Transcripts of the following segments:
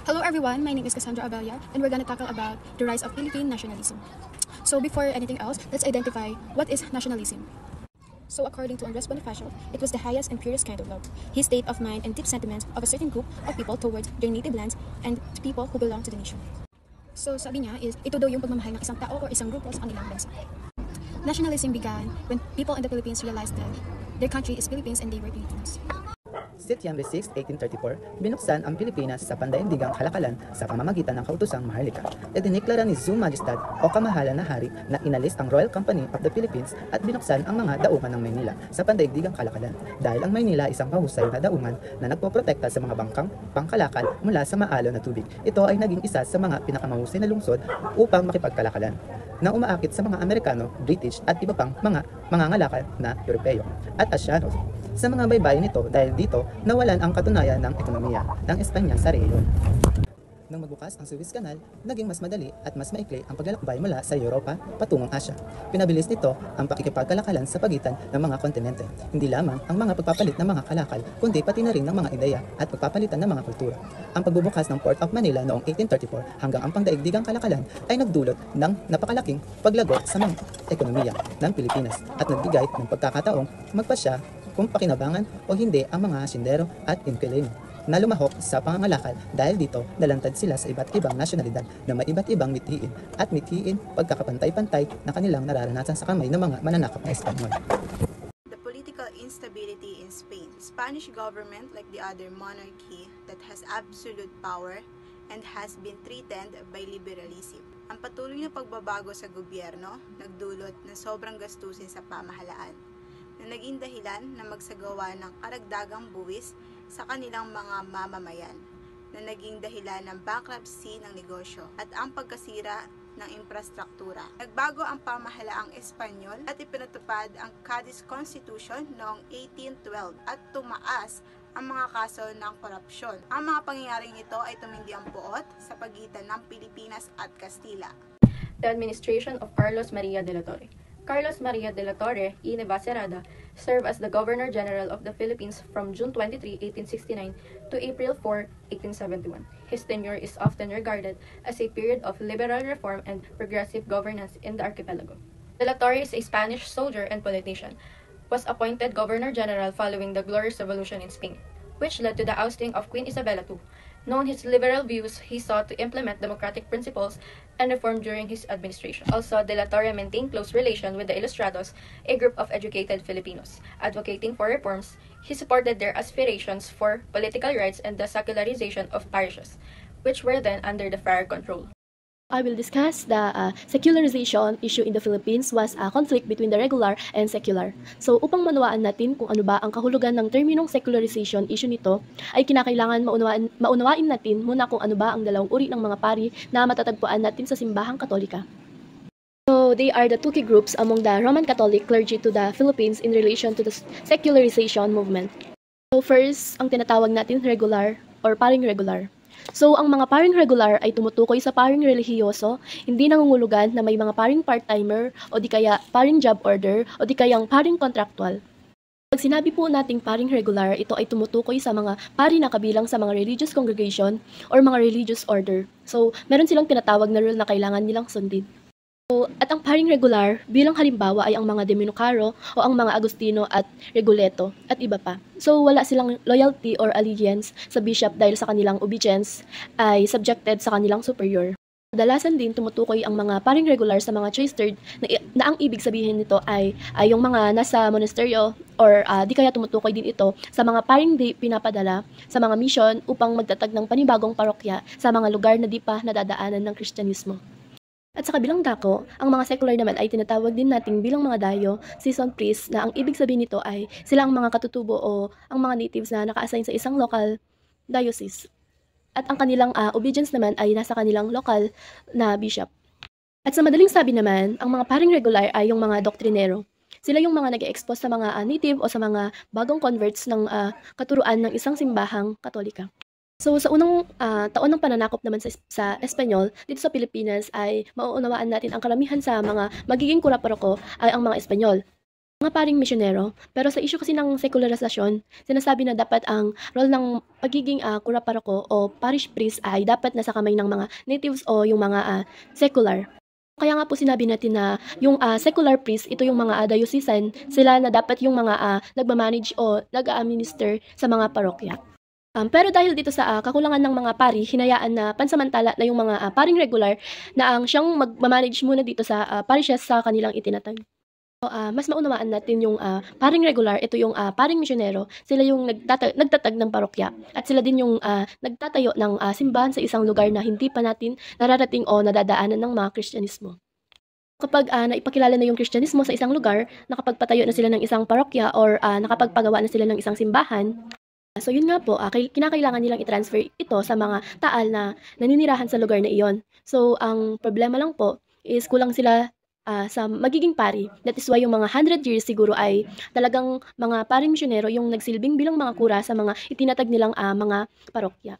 Hello everyone, my name is Cassandra Abella and we're going to tackle about the rise of Philippine nationalism. So before anything else, let's identify what is nationalism. So according to Andres Bonifacio, it was the highest and purest kind of love, his state of mind and deep sentiments of a certain group of people towards their native lands and to people who belong to the nation. So sabi niya is, ito daw yung pagmamahal ng isang tao o isang grupo sa kanilang bansa. Nationalism began when people in the Philippines realized that their country is Philippines and they were Filipinos. Setyembre 6, 1834, binuksan ang Pilipinas sa pandaigdigang kalakalan sa pamamagitan ng kautosang Maharlika. Idiniklara ni Su Majestad o Kamahalan na Hari na inalis ang Royal Company of the Philippines at binuksan ang mga daungan ng Maynila sa pandaigdigang kalakalan. Dahil ang Maynila isang mahusay na daungan na nagpoprotekta sa mga bangkang pangkalakal mula sa maalon na tubig. Ito ay naging isa sa mga pinakamahusay na lungsod upang makipagkalakalan na umaakit sa mga Amerikano, British at iba pang mga mangangalakal na Europeo at Asyanos. Sa mga baybayin nito dahil dito nawalan ang katunayan ng ekonomiya ng Espanya sa rehiyon. Nang magbukas ang Suez Canal, naging mas madali at mas maikli ang paglalakbay mula sa Europa patungong Asya. Pinabilis nito ang pakikipagkalakalan sa pagitan ng mga kontinente. Hindi lamang ang mga pagpapalit ng mga kalakal, kundi pati na rin ng mga ideya at pagpapalitan ng mga kultura. Ang pagbubukas ng Port of Manila noong 1834 hanggang ang pangdaigdigang kalakalan ay nagdulot ng napakalaking paglago sa mga ekonomiya ng Pilipinas at nagbigay ng pagkakataong magpasya kung pakinabangan o hindi ang mga sindero at inquilino na lumahok sa pangangalakal dahil dito nalantad sila sa iba't ibang nasyonalidad na may iba't ibang mithiin at mithiin pagkakapantay-pantay na kanilang nararanasan sa kamay ng mga mananakop na Espanyol. The political instability in Spain. Spanish government, like the other monarchy that has absolute power and has been threatened by liberalism. Ang patuloy na pagbabago sa gobyerno nagdulot na sobrang gastusin sa pamahalaan na naging dahilan na magsagawa ng karagdagang buwis sa kanilang mga mamamayan, na naging dahilan ng bankruptcy ng negosyo at ang pagkasira ng infrastruktura. Nagbago ang pamahalaang Espanyol at ipinatupad ang Cadiz Constitution noong 1812 at tumaas ang mga kaso ng korupsyon. Ang mga pangyayaring ito ay tumindi ang puot sa pagitan ng Pilipinas at Castilla. The administration of Carlos Maria de la Torre. Carlos Maria de la Torre y Navacerrada served as the Governor-General of the Philippines from June 23, 1869 to April 4, 1871. His tenure is often regarded as a period of liberal reform and progressive governance in the archipelago. De la Torre is a Spanish soldier and politician, was appointed Governor-General following the Glorious Revolution in Spain, which led to the ousting of Queen Isabella II. Known his liberal views, he sought to implement democratic principles and reform during his administration. Also, De la Torre maintained close relation with the Ilustrados, a group of educated Filipinos. Advocating for reforms, he supported their aspirations for political rights and the secularization of parishes, which were then under the friar control. I will discuss the secularization issue in the Philippines was a conflict between the regular and secular. So upang maunawaan natin kung ano ba ang kahulugan ng terminong secularization issue nito, ay kinakailangan maunawain natin muna kung ano ba ang dalawang uri ng mga pari na matatagpuan natin sa simbahang Katolika. So they are the two key groups among the Roman Catholic clergy to the Philippines in relation to the secularization movement. So first, ang tinatawag natin regular or paring regular. So, ang mga paring regular ay tumutukoy sa paring relihiyoso, hindi nangungulugan na may mga paring part-timer o di kaya paring job order o di kayang paring contractual. Pag sinabi po nating paring regular, ito ay tumutukoy sa mga pari na kabilang sa mga religious congregation or mga religious order. So, meron silang tinatawag na rule na kailangan nilang sundin. So, at ang paring regular, bilang halimbawa ay ang mga Dominicano o ang mga Agustino at Reguleto at iba pa. So, wala silang loyalty or allegiance sa bishop dahil sa kanilang obedience ay subjected sa kanilang superior. Kadalasan din tumutukoy ang mga paring regular sa mga cloistered na ang ibig sabihin nito ay yung mga nasa monasteryo or di kaya tumutukoy din ito sa mga paring di pinapadala sa mga mission upang magtatag ng panibagong parokya sa mga lugar na di pa nadadaanan ng Kristyanismo. At sa kabilang dako, ang mga secular naman ay tinatawag din natin bilang mga dayo, season priest, na ang ibig sabihin nito ay sila ang mga katutubo o ang mga natives na naka-assign sa isang local diocese. At ang kanilang obedience naman ay nasa kanilang local na bishop. At sa madaling sabi naman, ang mga paring regular ay yung mga doktrinero. Sila yung mga nag-expose sa mga native o sa mga bagong converts ng katuruan ng isang simbahang Katolika. So sa unang taon ng pananakop naman sa Espanyol, dito sa Pilipinas ay mauunawaan natin ang karamihan sa mga magiging kura-paroko ay ang mga Espanyol. mga paring misyonero. Pero sa issue kasi ng sekularisasyon, sinasabi na dapat ang role ng pagiging kura paroko o parish priest ay dapat nasa kamay ng mga natives o yung mga secular. Kaya nga po sinabi natin na yung secular priest, ito yung mga diocesan, sila na dapat yung mga nagmamanage o nag-administer sa mga parokya. Pero dahil dito sa kakulangan ng mga pari, hinayaan na pansamantala na yung mga paring regular na ang siyang magmamanage muna dito sa parishes sa kanilang itinatag. So, mas maunawaan natin yung paring regular, ito yung paring misyonero, sila yung nagtatag ng parokya at sila din yung nagtatayo ng simbahan sa isang lugar na hindi pa natin nararating o nadadaanan ng mga Kristyanismo. Kapag naipakilala na yung Kristyanismo sa isang lugar, nakapagpatayo na sila ng isang parokya or nakapagpagawa na sila ng isang simbahan, so yun nga po, kinakailangan nilang i-transfer ito sa mga taal na naninirahan sa lugar na iyon. So ang problema lang po is kulang sila sa magiging pari. That is why yung mga 100 years siguro ay talagang mga paring misyonero yung nagsilbing bilang mga kura sa mga itinatag nilang mga parokya.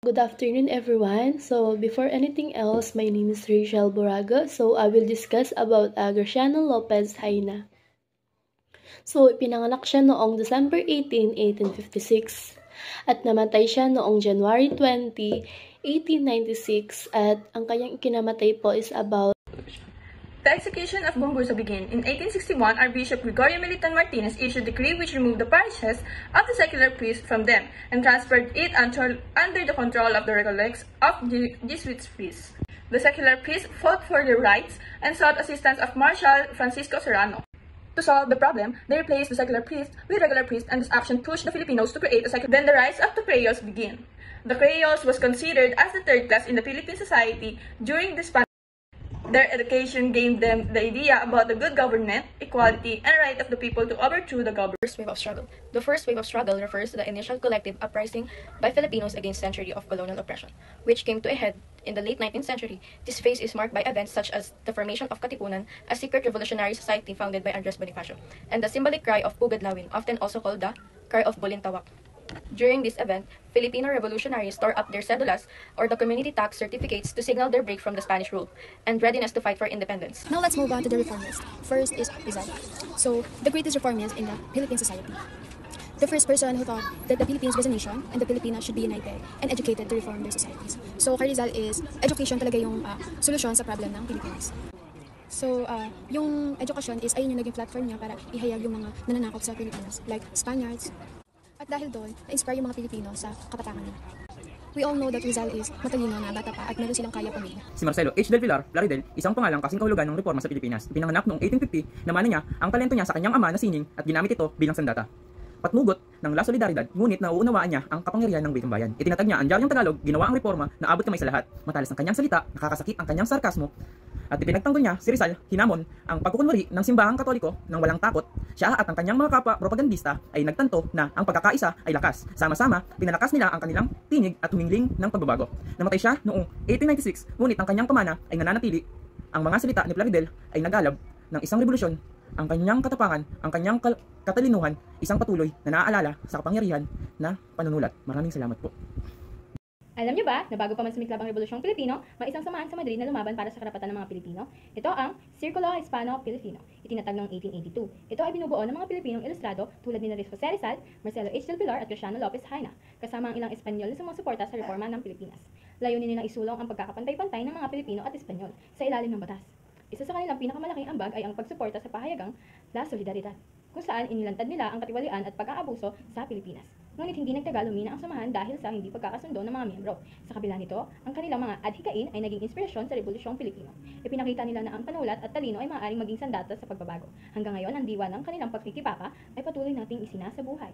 Good afternoon everyone. So before anything else, my name is Rachel Boraga. So I will discuss about Graciano Lopez Haina. So ipinanganak siya noong December 18, 1856 at namatay siya noong January 20, 1896 at ang kanyang ikinamatay po is about The execution of Bomburso began. In 1861, Archbishop Gregorio Militan Martinez issued a decree which removed the parishes of the secular priests from them and transferred it under the control of the recollects of Jesuit priests. The secular priests fought for their rights and sought assistance of Marshal Francisco Serrano. To solve the problem, they replaced the secular priests with regular priests, and this action pushed the Filipinos to create a secular. Then the rise of the Creoles began. The Creoles was considered as the third class in the Philippine society during this pandemic. Their education gave them the idea about the good government, equality, and right of the people to overthrow the government. First wave of struggle. The first wave of struggle refers to the initial collective uprising by Filipinos against century of colonial oppression, which came to a head in the late 19th century. This phase is marked by events such as the formation of Katipunan, a secret revolutionary society founded by Andres Bonifacio, and the symbolic cry of Pugad Lawin, often also called the Cry of Bulintawak. During this event, Filipino revolutionaries tore up their cedulas or the community tax certificates to signal their break from the Spanish rule and readiness to fight for independence. Now let's move on to the reformist. First is Rizal. So, the greatest reformist in the Philippine society. The first person who thought that the Philippines was a nation and the Filipinos should be united and educated to reform their societies. So, kay Rizal is education talaga yung solusyon sa problem ng Pilipinas. So, yung education is ayun yung naging platform niya para ihayag yung mga nananakop sa Pilipinas, like Spaniards. At dahil doon, na-inspire yung mga Pilipino sa kapatakan nila. We all know that Rizal is matalino na bata pa at meron silang kaya pamilya. Si Marcelo H. del Villar, Plaridel, isang pangalang kasing kahulugan ng reforma sa Pilipinas. Ipinanganak noong 1850, namana niya ang talento niya sa kanyang ama na sining at ginamit ito bilang sandata. Patnugot ng La Solidaridad, ngunit nauunawaan niya ang kapangyarihan ng wikang bayan. Itinatag niya ang Diaryong Tagalog, ginawa ang reforma na abot kamay sa lahat. Matalas ang kanyang salita, nakakasakit ang kanyang sarkasmo, at ipinagtanggol niya si Rizal, hinamon ang pagkukunwari ng simbahang Katoliko ng walang takot. Siya at ang kanyang mga kapwa propagandista ay nagtanto na ang pagkakaisa ay lakas. Sama-sama, pinalakas nila ang kanilang tinig at humingling ng pagbabago. Namatay siya noong 1896, ngunit ang kanyang pamana ay nananatili. Ang mga salita ni Plaridel ay nagalab ng isang revolusyon. Ang kanyang katapangan, ang kanyang katalinuhan, isang patuloy na naaalala sa kapangyarihan na panunulat. Maraming salamat po. Alam niyo ba na bago pa man sumiklab ang Rebolusyong Pilipino, may isang samahan sa Madrid na lumaban para sa karapatan ng mga Pilipino? Ito ang Círculo Hispano-Pilipino, itinatag noong 1882. Ito ay binubuo ng mga Pilipinong ilustrado tulad ni Jose Rizal, Marcelo H. del Villar at Graciano Lopez Haina, kasama ang ilang Espanyol na sumusuporta sa reforma ng Pilipinas. Layunin nilang isulong ang pagkakapantay-pantay ng mga Pilipino at Espanyol sa ilalim ng batas. Isa sa kanilang pinakamalaking ambag ay ang pagsuporta sa pahayagang La Solidaridad, kung saan inilantad nila ang katiwalian at pag-aabuso sa Pilipinas. Ngunit hindi nagtagal lumina ang samahan dahil sa hindi pagkakasundo ng mga miyembro. Sa kabila nito, ang kanilang mga adhikain ay naging inspirasyon sa Rebolusyong Pilipino. Ipinakita nila na ang panulat at talino ay maaaring maging sandata sa pagbabago. Hanggang ngayon, ang diwa ng kanilang pagkikipaka ay patuloy nating isinasabuhay.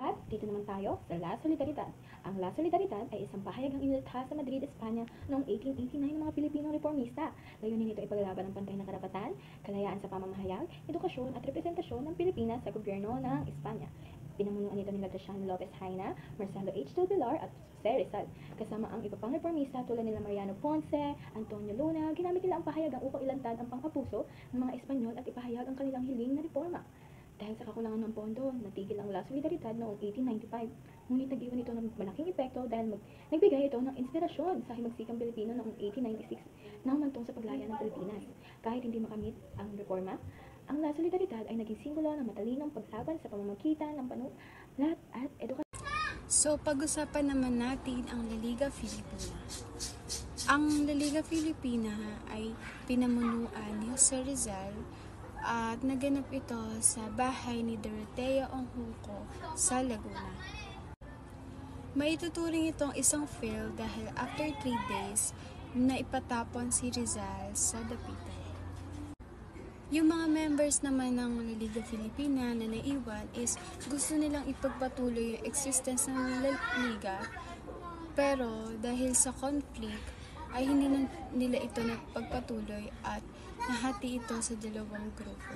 At dito naman tayo sa La Solidaridad. Ang La Solidaridad ay isang pahayagang inilikha sa Madrid, Espanya noong 1889 ng mga Pilipinong reformista. Layunin nito ay paglalaban ng pantay na karapatan, kalayaan sa pamamahayag, edukasyon at representasyon ng Pilipinas sa gobyerno ng Espanya. Pinamunuan nito nila Graciano Lopez Haina, Marcelo H. del Villar at Jose Rizal. Kasama ang iba pang reformista tulad nila Mariano Ponce, Antonio Luna, ginamit nila ang pahayagang upang ilantad ang pang-abuso ng mga Espanyol at ipahayag ang kanilang hiling na reforma. Dahil sa kakulangan ng pondo, natigil ang La Solidaridad noong 1895. Ngunit nag-iwan ito ng malaking epekto dahil nagbigay ito ng inspirasyon sa himagsikang Pilipino noong 1896 na humantong sa paglaya ng Pilipinas. Kahit hindi makamit ang reforma, Ang La Solidaridad ay naging simbolo ng matalinong paglaban sa pamamagitan ng panulat at edukasyon. So, pag-usapan naman natin ang La Liga Filipina. Ang La Liga Filipina ay pinamunuan ni Jose Rizal at naganap ito sa bahay ni Dorotea Onghunco sa Laguna. Maituturing itong isang fail dahil after 3 days, naipatapon si Rizal sa dapitan. Yung mga members naman ng La Liga Filipina na naiwan is gusto nilang ipagpatuloy yung existence ng La Liga, pero dahil sa conflict ay hindi na nila ito napagpatuloy at nahati ito sa dalawang grupo.